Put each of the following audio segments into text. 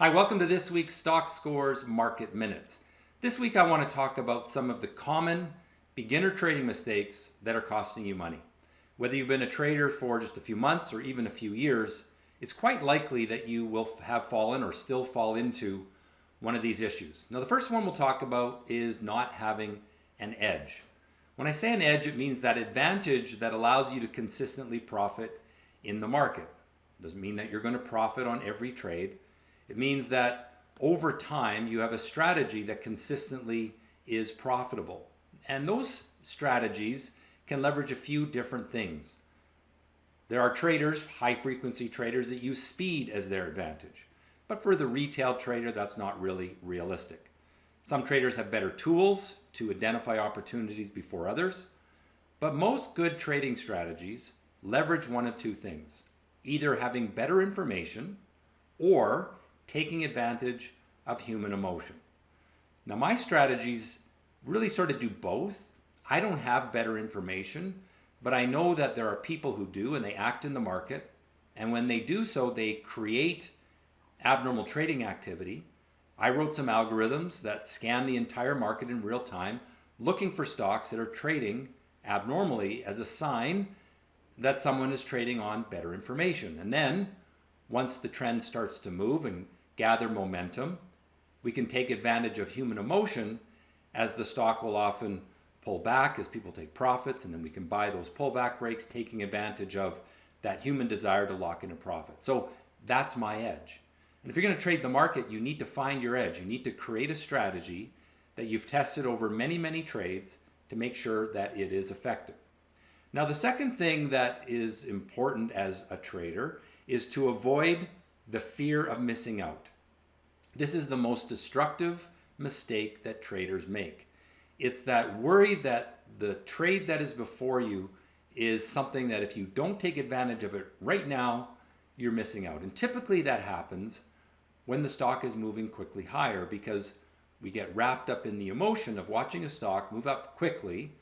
Hi, welcome to this week's Stockscores Market Minutes. This week I want to talk about some of the common beginner trading mistakes that are costing you money. Whether you've been a trader for just a few months or even a few years, it's quite likely that you will have fallen or still fall into one of these issues. Now, the first one we'll talk about is not having an edge. When I say an edge, it means that advantage that allows you to consistently profit in the market. It doesn't mean that you're going to profit on every trade. It means that over time you have a strategy that consistently is profitable. And those strategies can leverage a few different things. There are traders, high frequency traders, that use speed as their advantage. But for the retail trader, that's not really realistic. Some traders have better tools to identify opportunities before others. But most good trading strategies leverage one of two things: either having better information or taking advantage of human emotion. Now, my strategies really sort of do both. I don't have better information, but I know that there are people who do, and they act in the market. And when they do so, they create abnormal trading activity. I wrote some algorithms that scan the entire market in real time, looking for stocks that are trading abnormally as a sign that someone is trading on better information. And then once the trend starts to move and gather momentum, we can take advantage of human emotion, as the stock will often pull back as people take profits, and then we can buy those pullback breaks, taking advantage of that human desire to lock in a profit. So that's my edge. And if you're going to trade the market, you need to find your edge. You need to create a strategy that you've tested over many, many trades to make sure that it is effective. Now, the second thing that is important as a trader is to avoid the fear of missing out. This is the most destructive mistake that traders make. It's that worry that the trade that is before you is something that if you don't take advantage of it right now, you're missing out. And typically that happens when the stock is moving quickly higher, because we get wrapped up in the emotion of watching a stock move up quickly,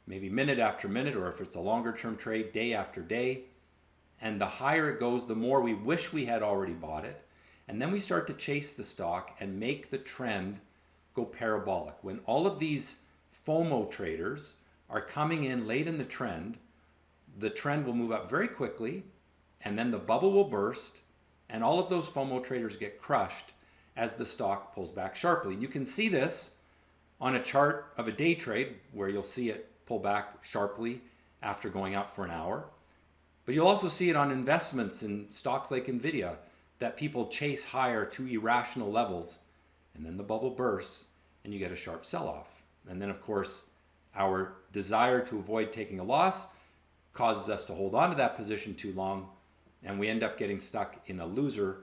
maybe minute after minute, or if it's a longer term trade, day after day. And the higher it goes, the more we wish we had already bought it. And then we start to chase the stock and make the trend go parabolic. When all of these FOMO traders are coming in late in the trend will move up very quickly, and then the bubble will burst, and all of those FOMO traders get crushed as the stock pulls back sharply. And you can see this on a chart of a day trade where you'll see it pull back sharply after going up for an hour. But you'll also see it on investments in stocks like Nvidia, that people chase higher to irrational levels, and then the bubble bursts and you get a sharp sell-off. And then, of course, our desire to avoid taking a loss causes us to hold on to that position too long, and we end up getting stuck in a loser,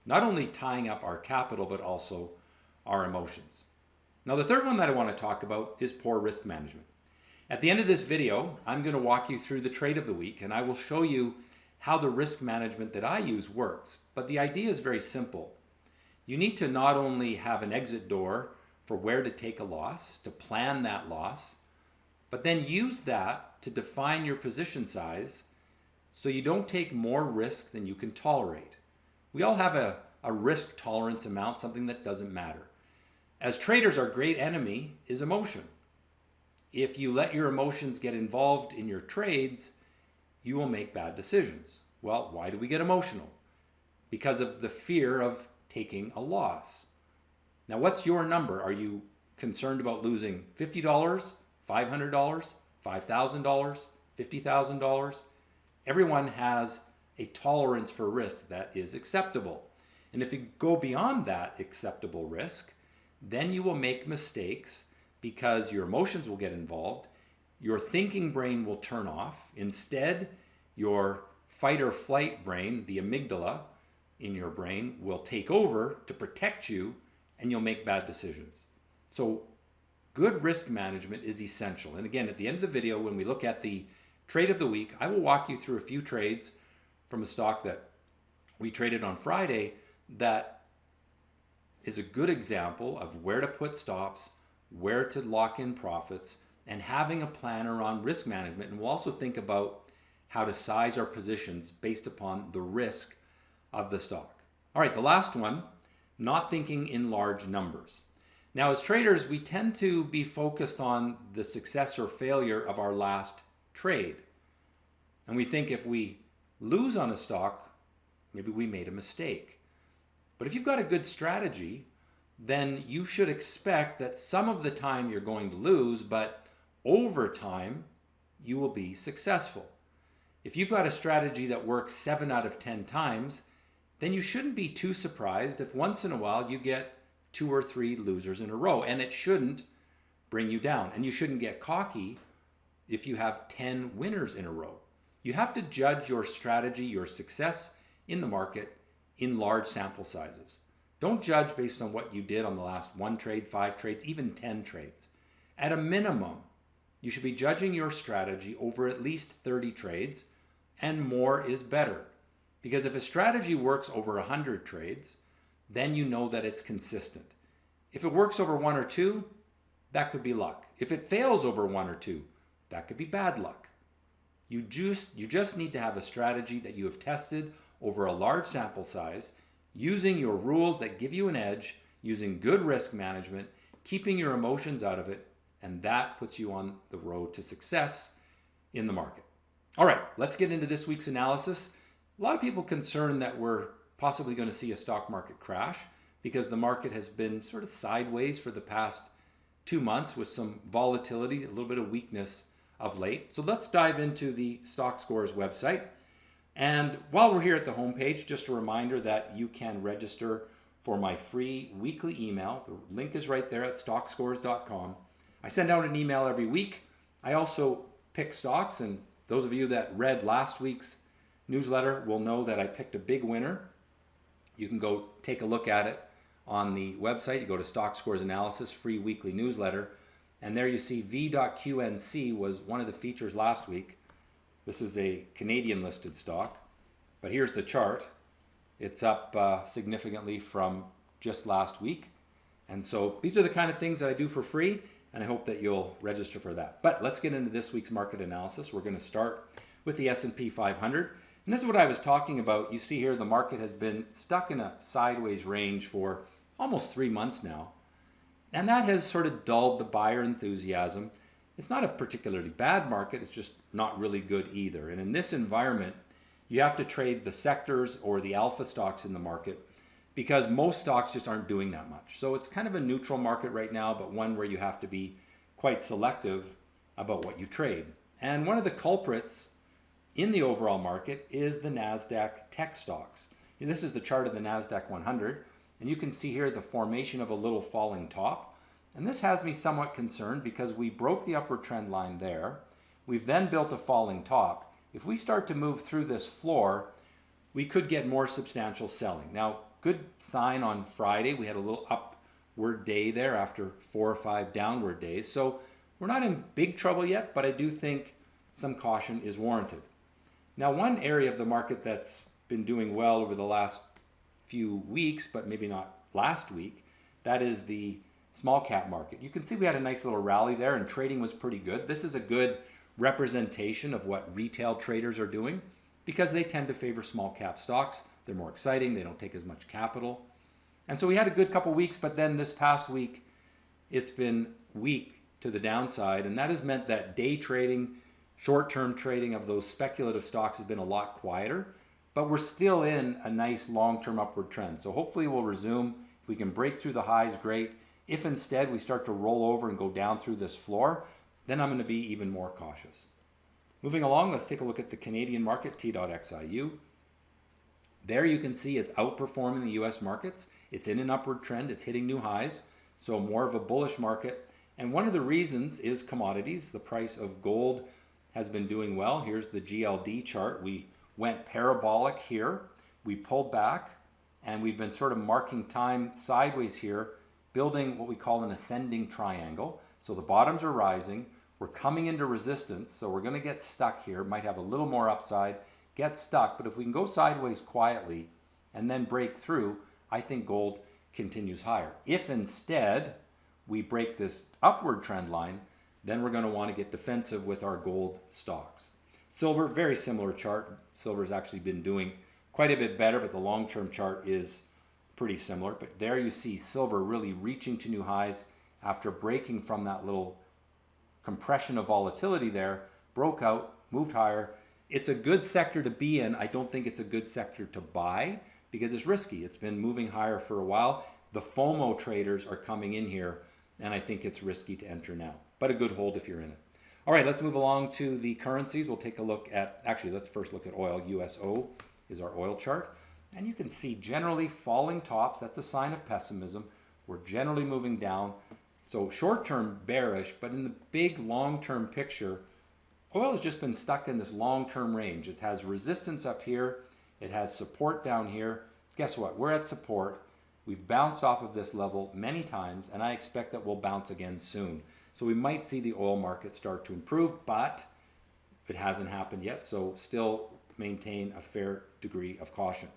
not only tying up our capital, but also our emotions. Now, the third one that I want to talk about is poor risk management. At the end of this video, I'm going to walk you through the trade of the week, and I will show you how the risk management that I use works. But the idea is very simple. You need to not only have an exit door for where to take a loss, to plan that loss, but then use that to define your position size so you don't take more risk than you can tolerate. We all have a risk tolerance amount, something that doesn't matter. As traders, our great enemy is emotion. If you let your emotions get involved in your trades, you will make bad decisions. Well, why do we get emotional? Because of the fear of taking a loss. Now, what's your number? Are you concerned about losing $50, $500, $5,000, $50,000? Everyone has a tolerance for risk that is acceptable. And if you go beyond that acceptable risk, then you will make mistakes, because your emotions will get involved, your thinking brain will turn off. Instead, your fight or flight brain, the amygdala in your brain, will take over to protect you, and you'll make bad decisions. So good risk management is essential. And again, at the end of the video, when we look at the trade of the week, I will walk you through a few trades from a stock that we traded on Friday that is a good example of where to put stops, where to lock in profits, and having a plan around risk management. And we'll also think about how to size our positions based upon the risk of the stock. All right, the last one not thinking in large numbers. Now, as traders, we tend to be focused on the success or failure of our last trade. And we think if we lose on a stock, maybe we made a mistake. But if you've got a good strategy, then you should expect that some of the time you're going to lose, but over time, you will be successful. If you've got a strategy that works 7 out of 10 times, then you shouldn't be too surprised if once in a while you get 2 or 3 losers in a row, and it shouldn't bring you down. And you shouldn't get cocky if you have 10 winners in a row. You have to judge your strategy, your success in the market in large sample sizes. Don't judge based on what you did on the last 1 trade, 5 trades, even 10 trades. At a minimum, you should be judging your strategy over at least 30 trades, and more is better. Because if a strategy works over 100 trades, then you know that it's consistent. If it works over 1 or 2, that could be luck. If it fails over 1 or 2, that could be bad luck. You just need to have a strategy that you have tested over a large sample size, using your rules that give you an edge, using good risk management, keeping your emotions out of it, and that puts you on the road to success in the market. All right, let's get into this week's analysis. A lot of people concerned that we're possibly going to see a stock market crash because the market has been sort of sideways for the past 2 months with some volatility, a little bit of weakness of late. So let's dive into the Stockscores website. And while we're here at the homepage, just a reminder that you can register for my free weekly email. The link is right there at stockscores.com. I send out an email every week. I also pick stocks, and those of you that read last week's newsletter will know that I picked a big winner. You can go take a look at it on the website. You go to Stockscores Analysis, free weekly newsletter, and there you see V.QNC was one of the features last week. This is a Canadian listed stock, but here's the chart. It's up significantly from just last week. And so these are the kind of things that I do for free, and I hope that you'll register for that. But let's get into this week's market analysis. We're going to start with the S&P 500. And this is what I was talking about. You see here the market has been stuck in a sideways range for almost 3 months now. And that has sort of dulled the buyer enthusiasm. It's not a particularly bad market, it's just not really good either. And in this environment, you have to trade the sectors or the alpha stocks in the market because most stocks just aren't doing that much. So it's kind of a neutral market right now, but one where you have to be quite selective about what you trade. And one of the culprits in the overall market is the NASDAQ tech stocks. And this is the chart of the NASDAQ 100, and you can see here the formation of a little falling top. And this has me somewhat concerned because we broke the upward trend line there. We've then built a falling top. If we start to move through this floor, we could get more substantial selling. Now, good sign on Friday. We had a little upward day there after 4 or 5 downward days. So we're not in big trouble yet, but I do think some caution is warranted. Now, one area of the market that's been doing well over the last few weeks, but maybe not last week, that is the small cap market. You can see we had a nice little rally there and trading was pretty good. This is a good representation of what retail traders are doing because they tend to favor small cap stocks. They're more exciting. They don't take as much capital. And so we had a good couple weeks, but then this past week, it's been weak to the downside. And that has meant that day trading, short-term trading of those speculative stocks has been a lot quieter, but we're still in a nice long-term upward trend. So hopefully we'll resume. If we can break through the highs, great. If instead we start to roll over and go down through this floor, then I'm going to be even more cautious. Moving along, let's take a look at the Canadian market, T.XIU. There you can see it's outperforming the US markets. It's in an upward trend. It's hitting new highs. So more of a bullish market. And one of the reasons is commodities. The price of gold has been doing well. Here's the GLD chart. We went parabolic here. We pulled back and we've been sort of marking time sideways here, building what we call an ascending triangle. So the bottoms are rising. We're coming into resistance. So we're going to get stuck here. Might have a little more upside, get stuck. But if we can go sideways quietly and then break through, I think gold continues higher. If instead we break this upward trend line, then we're going to want to get defensive with our gold stocks. Silver, very similar chart. Silver has actually been doing quite a bit better, but the long-term chart is pretty similar, but there you see silver really reaching to new highs after breaking from that little compression of volatility there, broke out, moved higher. It's a good sector to be in. I don't think it's a good sector to buy because it's risky. It's been moving higher for a while. The FOMO traders are coming in here, and I think it's risky to enter now, but a good hold if you're in it. All right, let's move along to the currencies. We'll take a look at, actually, let's first look at oil. USO is our oil chart. And you can see generally falling tops. That's a sign of pessimism. We're generally moving down. So short-term bearish, but in the big long-term picture, oil has just been stuck in this long-term range. It has resistance up here. It has support down here. Guess what? We're at support. We've bounced off of this level many times, and I expect that we'll bounce again soon. So we might see the oil market start to improve, but it hasn't happened yet. So still maintain a fair degree of caution.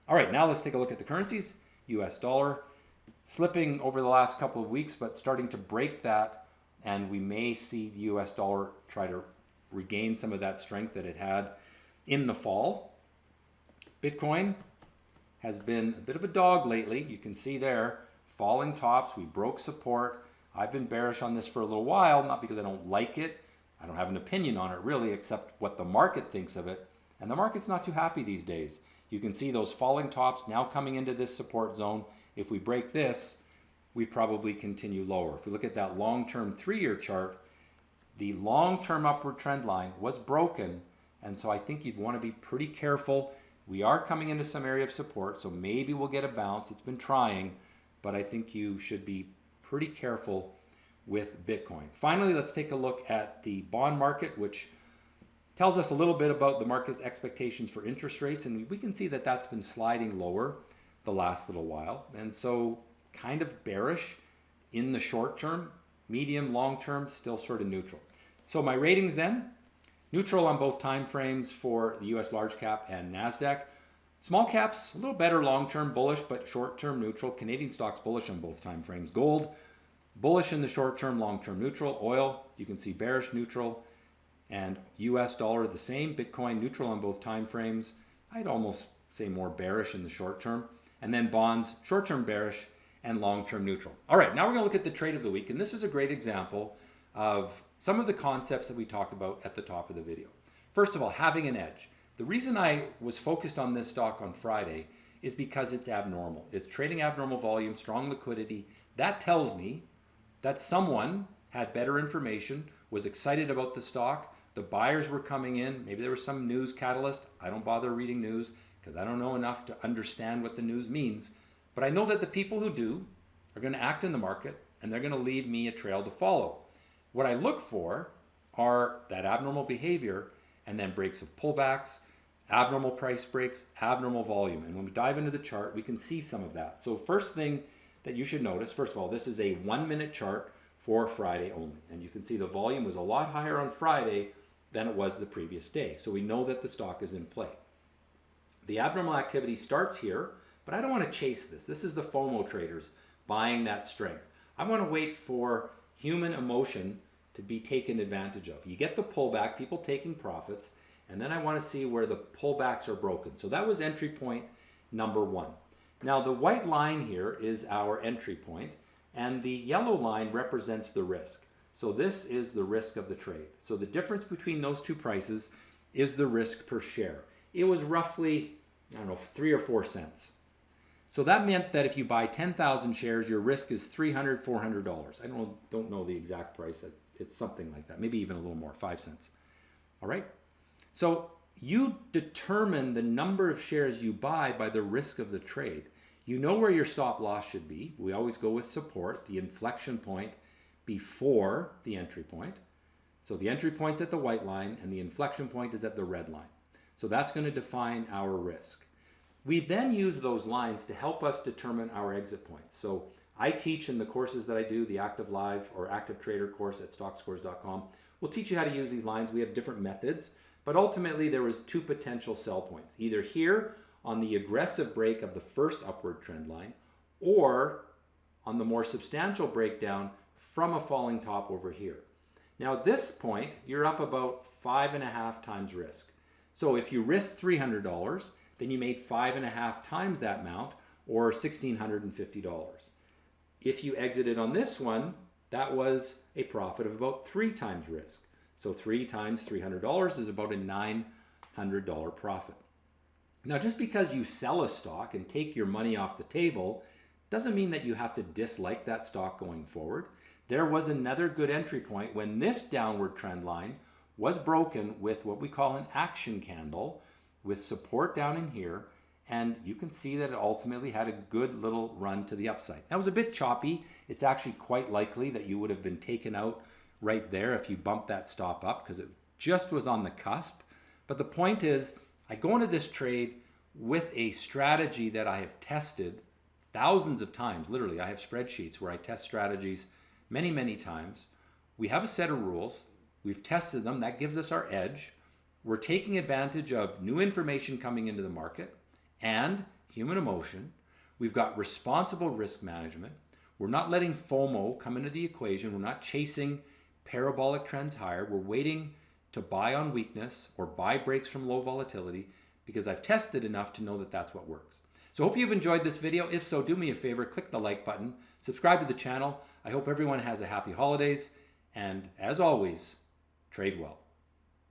All right, now let's take a look at the currencies. US dollar slipping over the last couple of weeks, but starting to break that, and we may see the US dollar try to regain some of that strength that it had in the fall. Bitcoin has been a bit of a dog lately. You can see there, falling tops. We broke support. I've been bearish on this for a little while, not because I don't like it. I don't have an opinion on it really, except what the market thinks of it. And the market's not too happy these days. You can see those falling tops now coming into this support zone. If we break this, we probably continue lower. If we look at that long-term 3-year chart, the long-term upward trend line was broken. And so I think you'd want to be pretty careful. We are coming into some area of support, so maybe we'll get a bounce. It's been trying, but I think you should be pretty careful with Bitcoin. Finally, let's take a look at the bond market, which tells us a little bit about the market's expectations for interest rates. And we can see that that's been sliding lower the last little while. And so kind of bearish in the short term, medium, long term, still sort of neutral. So my ratings then, neutral on both time frames for the US large cap and NASDAQ. Small caps, a little better long-term bullish, but short-term neutral. Canadian stocks bullish on both time frames. Gold, bullish in the short term, long-term neutral. Oil, you can see bearish, neutral. And US dollar the same. Bitcoin neutral on both time frames. I'd almost say more bearish in the short term. And then bonds, short term bearish and long term neutral. All right, now we're going to look at the trade of the week. And this is a great example of some of the concepts that we talked about at the top of the video. First of all, having an edge. The reason I was focused on this stock on Friday is because it's abnormal. It's trading abnormal volume, strong liquidity. That tells me that someone had better information, was excited about the stock. The buyers were coming in. Maybe there was some news catalyst. I don't bother reading news because I don't know enough to understand what the news means. But I know that the people who do are going to act in the market and they're going to leave me a trail to follow. What I look for are that abnormal behavior and then breaks of pullbacks, abnormal price breaks, abnormal volume. And when we dive into the chart, we can see some of that. So first thing that you should notice, first of all, this is a 1-minute chart for Friday only. And you can see the volume was a lot higher on Friday than it was the previous day. So we know that the stock is in play. The abnormal activity starts here, but I don't want to chase this. This is the FOMO traders buying that strength. I want to wait for human emotion to be taken advantage of. You get the pullback, people taking profits, and then I want to see where the pullbacks are broken. So that was entry point number 1. Now the white line here is our entry point, and the yellow line represents the risk. So this is the risk of the trade. So the difference between those two prices is the risk per share. It was roughly, I don't know, 3 or 4 cents. So that meant that if you buy 10,000 shares, your risk is $300, $400. I don't know the exact price. It's something like that, maybe even a little more, 5 cents. All right. So you determine the number of shares you buy by the risk of the trade. You know where your stop loss should be. We always go with support, the inflection point before the entry point. So the entry point's at the white line and the inflection point is at the red line. So that's going to define our risk. We then use those lines to help us determine our exit points. So I teach in the courses that I do, the Active Live or Active Trader course at Stockscores.com. We'll teach you how to use these lines. We have different methods, but ultimately there was 2 potential sell points, either here on the aggressive break of the first upward trend line or on the more substantial breakdown from a falling top over here. Now at this point, you're up about 5.5 times risk. So if you risk $300, then you made 5.5 times that amount, or $1,650. If you exited on this one, that was a profit of about 3 times risk. So 3 times $300 is about a $900 profit. Now, just because you sell a stock and take your money off the table doesn't mean that you have to dislike that stock going forward. There was another good entry point when this downward trend line was broken with what we call an action candle with support down in here, and you can see that it ultimately had a good little run to the upside. That was a bit choppy. It's actually quite likely that you would have been taken out right there if you bumped that stop up because it just was on the cusp. But the point is, I go into this trade with a strategy that I have tested thousands of times. Literally, I have spreadsheets where I test strategies many, many times. We have a set of rules. We've tested them. That gives us our edge. We're taking advantage of new information coming into the market and human emotion. We've got responsible risk management. We're not letting FOMO come into the equation. We're not chasing parabolic trends higher. We're waiting to buy on weakness or buy breaks from low volatility because I've tested enough to know that that's what works. So I hope you've enjoyed this video. If so, do me a favor, click the like button, subscribe to the channel. I hope everyone has a happy holidays, and as always, trade well.